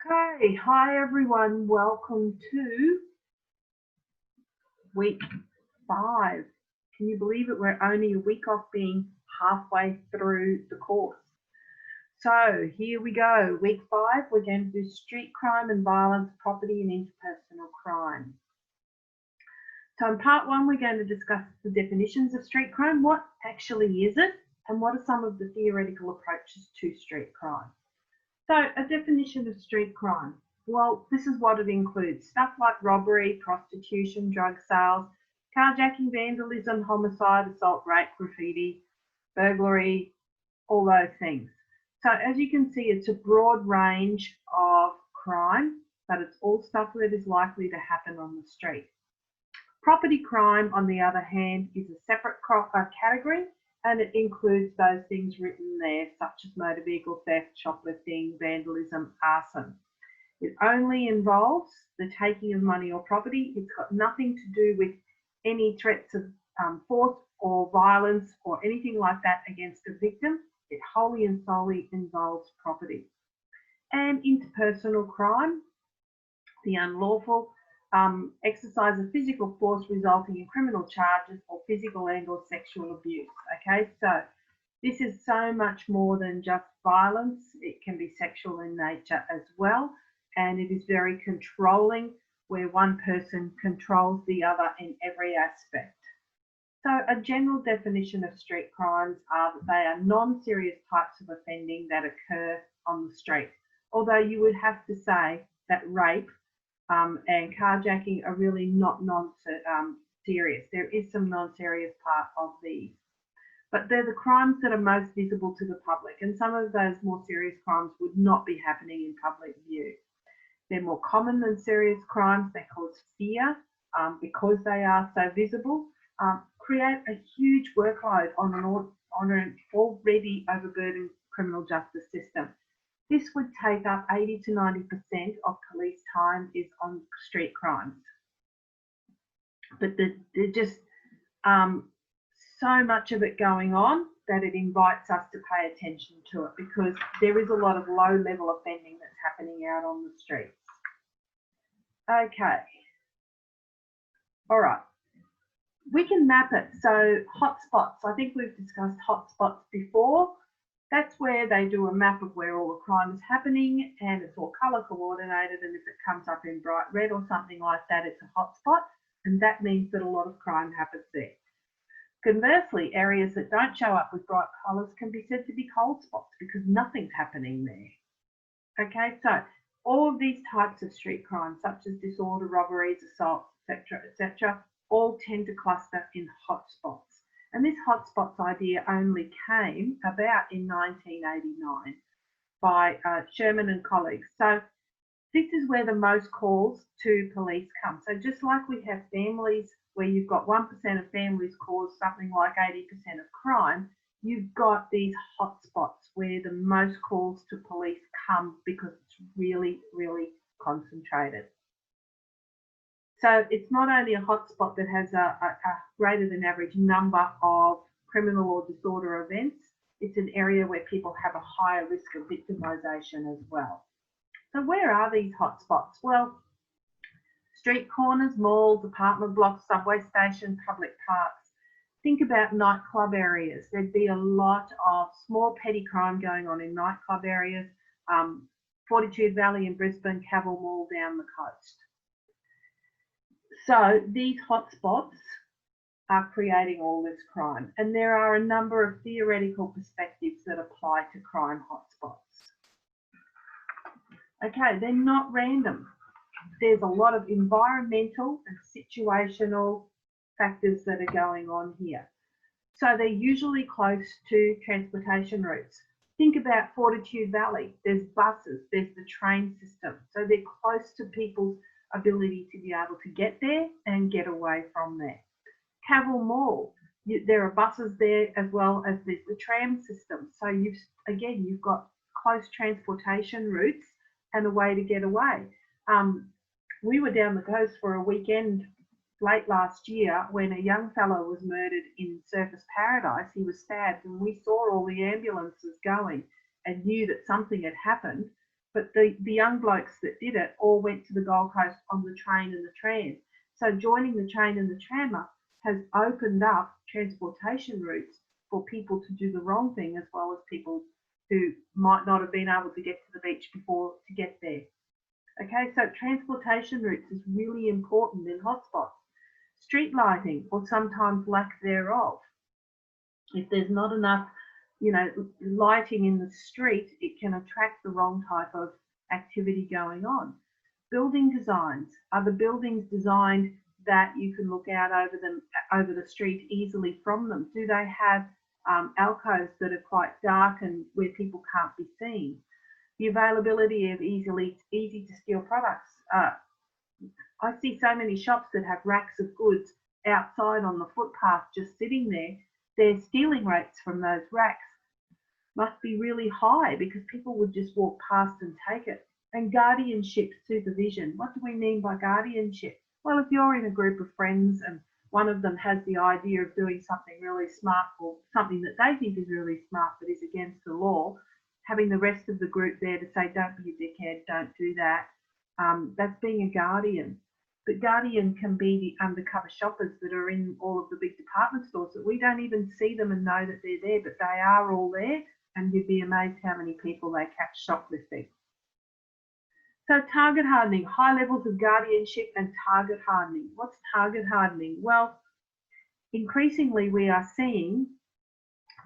Okay, hi everyone. Welcome to week 5. Can you believe it? We're only a week off being halfway through the course. So here we go. Week 5, we're going to do street crime and violence, property and interpersonal crime. So in part 1, we're going to discuss the definitions of street crime. What actually is it? And what are some of the theoretical approaches to street crime? So a definition of street crime. Well, this is what it includes. Stuff like robbery, prostitution, drug sales, carjacking, vandalism, homicide, assault, rape, graffiti, burglary, all those things. So as you can see, it's a broad range of crime, but it's all stuff that is likely to happen on the street. Property crime, on the other hand, is a separate category, and it includes those things written there, such as motor vehicle theft, shoplifting, vandalism, arson. It only involves the taking of money or property. It's got nothing to do with any threats of force or violence or anything like that against a victim. It wholly and solely involves property. And interpersonal crime, the unlawful exercise of physical force resulting in criminal charges or physical and or sexual abuse. Okay, so this is so much more than just violence. It can be sexual in nature as well, and it is very controlling, where one person controls the other in every aspect. So a general definition of street crimes are that they are non-serious types of offending that occur on the street. Although you would have to say that rape and carjacking are really not non-serious. There is some non-serious part of these. But they're the crimes that are most visible to the public, and some of those more serious crimes would not be happening in public view. They're more common than serious crimes. They cause fear because they are so visible, create a huge workload on an already overburdened criminal justice system. This would take up 80 to 90% of police time is on street crimes. But they're just so much of it going on that it invites us to pay attention to it, because there is a lot of low-level offending that's happening out on the streets. Okay. All right. We can map it. So hotspots, I think we've discussed hotspots before. That's where they do a map of where all the crime is happening, and it's all colour coordinated, and if it comes up in bright red or something like that, it's a hotspot, and that means that a lot of crime happens there. Conversely, areas that don't show up with bright colours can be said to be cold spots because nothing's happening there. Okay, so all of these types of street crimes, such as disorder, robberies, assaults, etc., all tend to cluster in hotspots. And this hotspots idea only came about in 1989 by Sherman and colleagues. So this is where the most calls to police come. So just like we have families where you've got 1% of families cause something like 80% of crime, you've got these hotspots where the most calls to police come because it's really, really concentrated. So it's not only a hotspot that has a greater than average number of criminal or disorder events, it's an area where people have a higher risk of victimisation as well. So where are these hotspots? Well, street corners, malls, apartment blocks, subway stations, public parks. Think about nightclub areas. There'd be a lot of small petty crime going on in nightclub areas, Fortitude Valley in Brisbane, Cavill Mall down the coast. So these hotspots are creating all this crime, and there are a number of theoretical perspectives that apply to crime hotspots. Okay, they're not random. There's a lot of environmental and situational factors that are going on here. So they're usually close to transportation routes. Think about Fortitude Valley. There's buses, there's the train system. So they're close to people's ability to be able to get there and get away from there. Cavill Mall, there are buses there as well as there's the tram system. So you've got close transportation routes and a way to get away. We were down the coast for a weekend late last year when a young fellow was murdered in Surfers Paradise. He was stabbed, and we saw all the ambulances going and knew that something had happened. but the young blokes that did it all went to the Gold Coast on the train and the tram. So joining the train and the trammer has opened up transportation routes for people to do the wrong thing, as well as people who might not have been able to get to the beach before to get there. Okay, so transportation routes is really important in hotspots. Street lighting, or sometimes lack thereof. If there's not enough, lighting in the street, it can attract the wrong type of activity going on. Building designs. Are the buildings designed that you can look out over the street easily from them? Do they have alcoves that are quite dark and where people can't be seen? The availability of easy to steal products. I see so many shops that have racks of goods outside on the footpath just sitting there. Their stealing rates from those racks must be really high because people would just walk past and take it. And guardianship supervision. What do we mean by guardianship? Well, if you're in a group of friends and one of them has the idea of doing something really smart or something that they think is really smart but is against the law, having the rest of the group there to say, don't be a dickhead, don't do that, that's being a guardian. But guardian can be the undercover shoppers that are in all of the big department stores that we don't even see them and know that they're there, but they are all there, and you'd be amazed how many people they catch shoplifting. So target hardening, high levels of guardianship and target hardening. What's target hardening? Well, increasingly we are seeing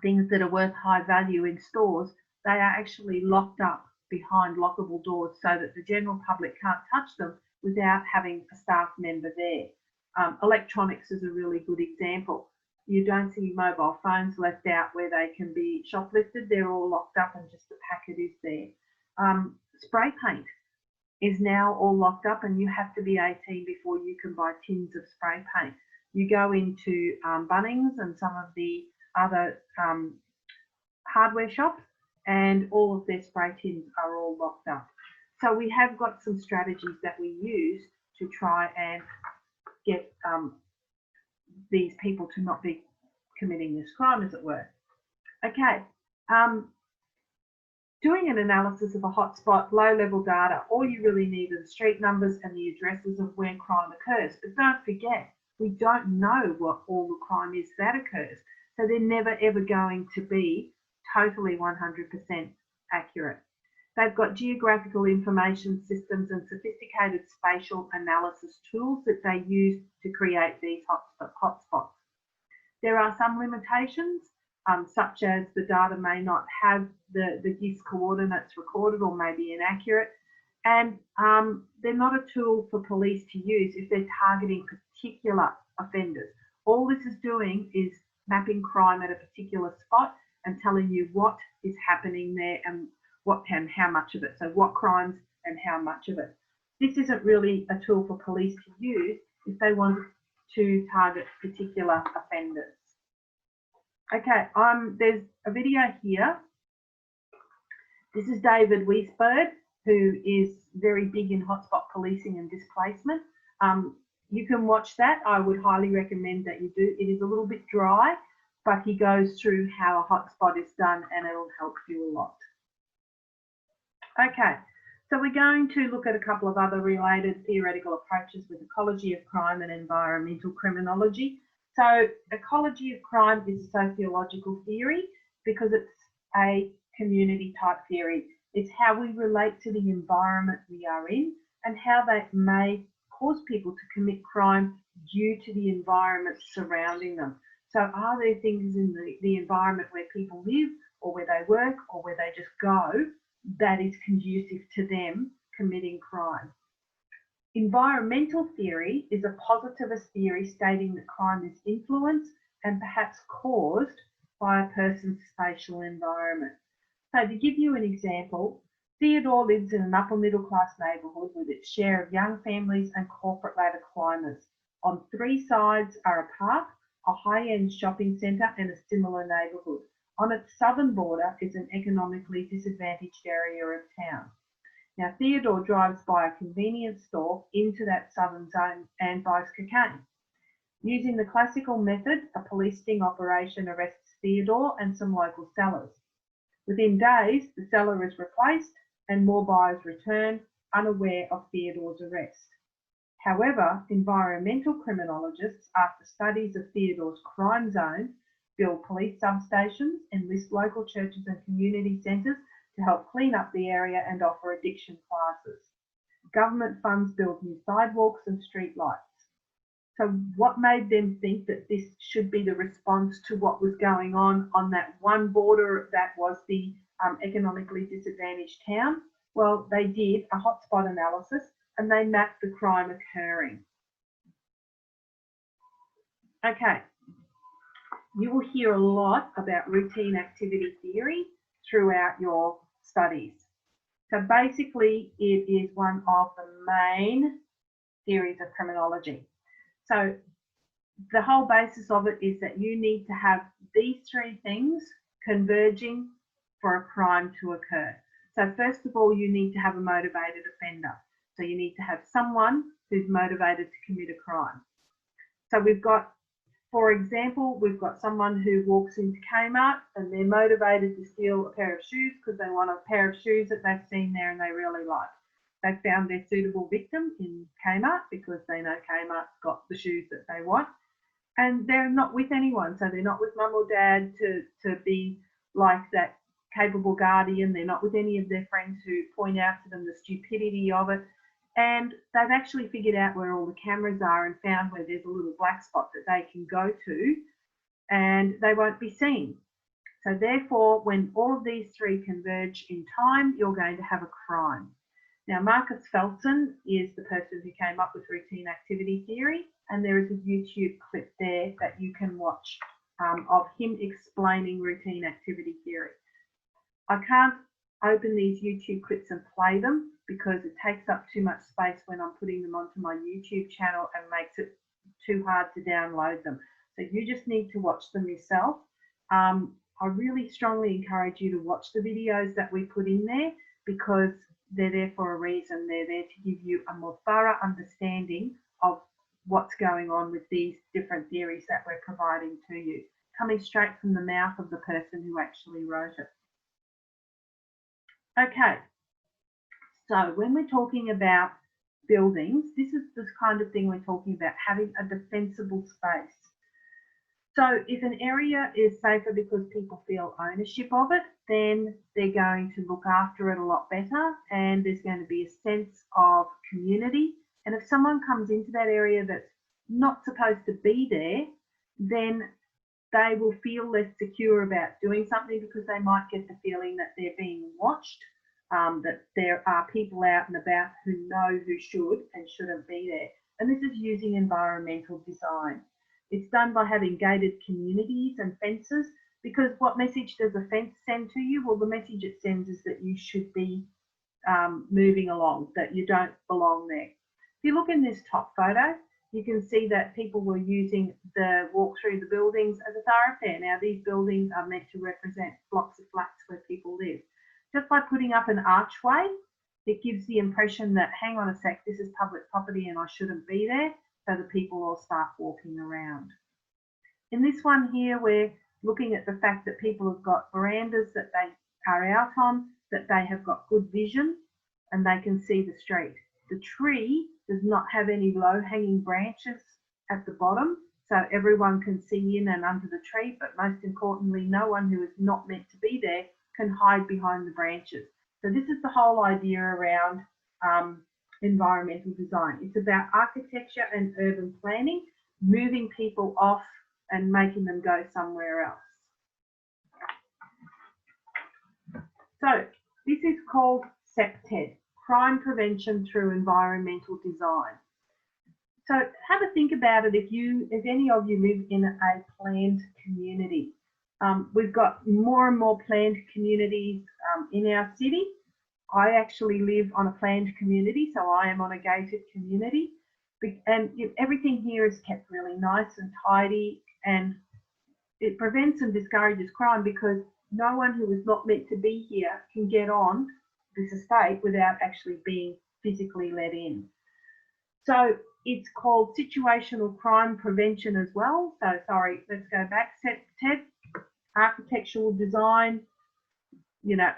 things that are worth high value in stores. They are actually locked up behind lockable doors so that the general public can't touch them without having a staff member there. Electronics is a really good example. You don't see mobile phones left out where they can be shoplifted. They're all locked up and just a packet is there. Spray paint is now all locked up and you have to be 18 before you can buy tins of spray paint. You go into Bunnings and some of the other hardware shops and all of their spray tins are all locked up. So we have got some strategies that we use to try and get these people to not be committing this crime, as it were. Okay, doing an analysis of a hotspot, low-level data, all you really need are the street numbers and the addresses of where crime occurs. But don't forget, we don't know what all the crime is that occurs. So they're never, ever going to be totally 100% accurate. They've got geographical information systems and sophisticated spatial analysis tools that they use to create these hotspots. There are some limitations, such as the data may not have the GIS coordinates recorded or may be inaccurate, and they're not a tool for police to use if they're targeting particular offenders. All this is doing is mapping crime at a particular spot and telling you what is happening there and how much of it. So what crimes and how much of it. This isn't really a tool for police to use if they want to target particular offenders. Okay, there's a video here. This is David Weisberg, who is very big in hotspot policing and displacement. You can watch that. I would highly recommend that you do. It is a little bit dry, but he goes through how a hotspot is done and it'll help you a lot. Okay, so we're going to look at a couple of other related theoretical approaches with ecology of crime and environmental criminology. So ecology of crime is a sociological theory because it's a community type theory. It's how we relate to the environment we are in and how that may cause people to commit crime due to the environment surrounding them. So are there things in the environment where people live or where they work or where they just go that is conducive to them committing crime? Environmental theory is a positivist theory stating that crime is influenced and perhaps caused by a person's spatial environment. So to give you an example, Theodore lives in an upper middle class neighbourhood with its share of young families and corporate ladder climbers. On three sides are a park, a high-end shopping centre and a similar neighbourhood. On its southern border is an economically disadvantaged area of town. Now, Theodore drives by a convenience store into that southern zone and buys cocaine. Using the classical method, a police sting operation arrests Theodore and some local sellers. Within days, the seller is replaced and more buyers return, unaware of Theodore's arrest. However, environmental criminologists, after studies of Theodore's crime zone, build police substations, enlist local churches and community centres to help clean up the area and offer addiction classes. Government funds build new sidewalks and street lights. So what made them think that this should be the response to what was going on that one border that was the economically disadvantaged town? Well, they did a hotspot analysis and they mapped the crime occurring. Okay, you will hear a lot about routine activity theory throughout your studies. So basically, it is one of the main theories of criminology. So the whole basis of it is that you need to have these three things converging for a crime to occur. So first of all, you need to have a motivated offender. So you need to have someone who's motivated to commit a crime. So we've got, for example, we've got someone who walks into Kmart and they're motivated to steal a pair of shoes because they want a pair of shoes that they've seen there and they really like. They found their suitable victim in Kmart because they know Kmart's got the shoes that they want. And they're not with anyone. So they're not with mum or dad to be like that capable guardian. They're not with any of their friends who point out to them the stupidity of it. And they've actually figured out where all the cameras are and found where there's a little black spot that they can go to and they won't be seen. So therefore, when all of these three converge in time, you're going to have a crime. Now, Marcus Felton is the person who came up with routine activity theory, and there is a YouTube clip there that you can watch of him explaining routine activity theory. I can't open these YouTube clips and play them because it takes up too much space when I'm putting them onto my YouTube channel and makes it too hard to download them. So you just need to watch them yourself. I really strongly encourage you to watch the videos that we put in there because they're there for a reason. They're there to give you a more thorough understanding of what's going on with these different theories that we're providing to you, coming straight from the mouth of the person who actually wrote it. Okay, so when we're talking about buildings, this is the kind of thing we're talking about, having a defensible space. So if an area is safer because people feel ownership of it, then they're going to look after it a lot better and there's going to be a sense of community. And if someone comes into that area that's not supposed to be there, then they will feel less secure about doing something because they might get the feeling that they're being watched, that there are people out and about who know who should and shouldn't be there. And this is using environmental design. It's done by having gated communities and fences, because what message does a fence send to you? Well, the message it sends is that you should be moving along, that you don't belong there. If you look in this top photo, you can see that people were using the walk through the buildings as a thoroughfare. Now, these buildings are meant to represent blocks of flats where people live. Just by putting up an archway, it gives the impression that, hang on a sec, this is public property and I shouldn't be there. So the people all start walking around. In this one here, we're looking at the fact that people have got verandas that they are out on, that they have got good vision and they can see the street. The tree does not have any low-hanging branches at the bottom, so everyone can see in and under the tree, but most importantly, no one who is not meant to be there can hide behind the branches. So this is the whole idea around environmental design. It's about architecture and urban planning, moving people off and making them go somewhere else. So this is called CPTED, Crime Prevention Through Environmental Design. So have a think about it if any of you live in a planned community. We've got more and more planned communities in our city. I actually live on a planned community, so I am on a gated community. And everything here is kept really nice and tidy, and it prevents and discourages crime because no one who is not meant to be here can get on this estate without actually being physically let in. So it's called situational crime prevention as well. So sorry, let's go back. CPTED, architectural design,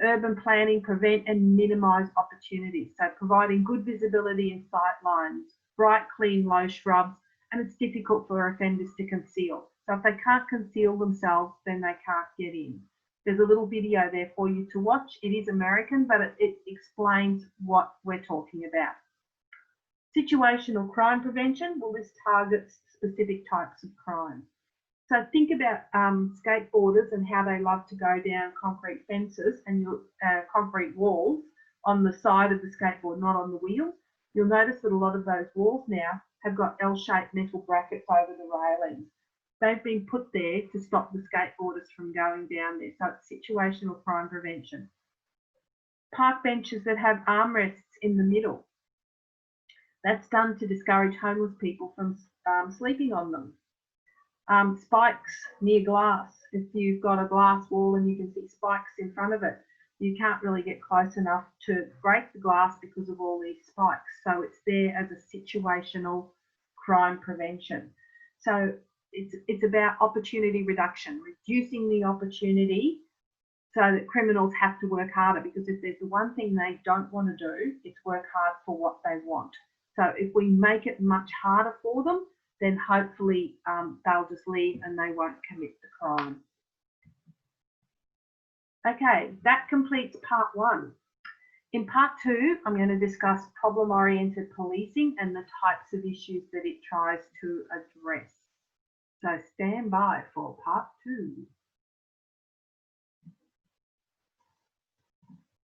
urban planning, prevent and minimise opportunities. So providing good visibility and sight lines, bright, clean, low shrubs, and it's difficult for offenders to conceal. So if they can't conceal themselves, then they can't get in. There's a little video there for you to watch. It is American, but it explains what we're talking about. Situational crime prevention, well, this targets specific types of crime. So think about skateboarders and how they love to go down concrete fences and concrete walls on the side of the skateboard, not on the wheel. You'll notice that a lot of those walls now have got L-shaped metal brackets over the railings. They've been put there to stop the skateboarders from going down there. So it's situational crime prevention. Park benches that have armrests in the middle. That's done to discourage homeless people from sleeping on them. Spikes near glass. If you've got a glass wall and you can see spikes in front of it, you can't really get close enough to break the glass because of all these spikes. So it's there as a situational crime prevention. So it's about opportunity reduction, reducing the opportunity so that criminals have to work harder, because if there's the one thing they don't want to do, it's work hard for what they want. So if we make it much harder for them, then hopefully they'll just leave and they won't commit the crime. Okay, that completes part 1. In part 2, I'm going to discuss problem-oriented policing and the types of issues that it tries to address. So stand by for part 2.